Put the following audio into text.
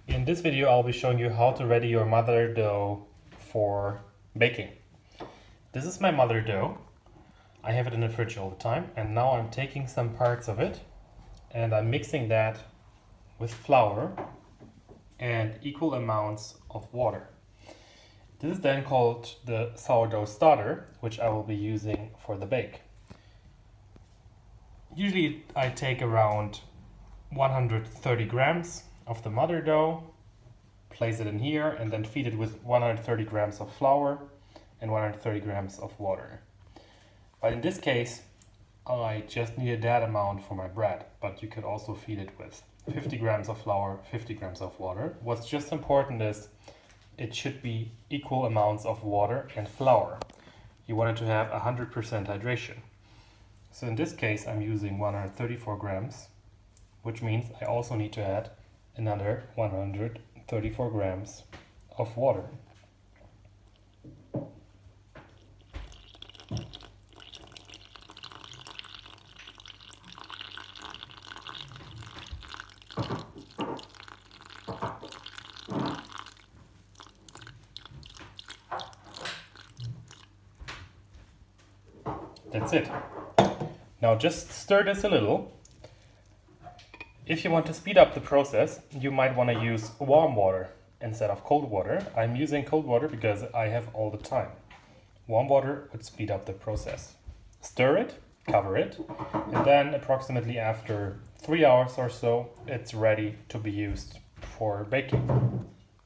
In this video, I'll be showing you how to ready your mother dough for baking. This is my mother dough. I have it in the fridge all the time, and now I'm taking some parts of it and I'm mixing that with flour and equal amounts of water. This is then called the sourdough starter, which I will be using for the bake. Usually I take around 130 grams of the mother dough, place it in here, and then feed it with 130 grams of flour and 130 grams of water. But in this case, I just needed that amount for my bread, but you could also feed it with 50 grams of flour, 50 grams of water. What's just important is it should be equal amounts of water and flour. You want it to have 100% hydration. So in this case, I'm using 134 grams, which means I also need to add another 134 grams of water. That's it. Now just stir this a little. If you want to speed up the process, you might want to use warm water instead of cold water. I'm using cold water because I have all the time. Warm water would speed up the process. Stir it, cover it, and then approximately after 3 hours or so, it's ready to be used for baking.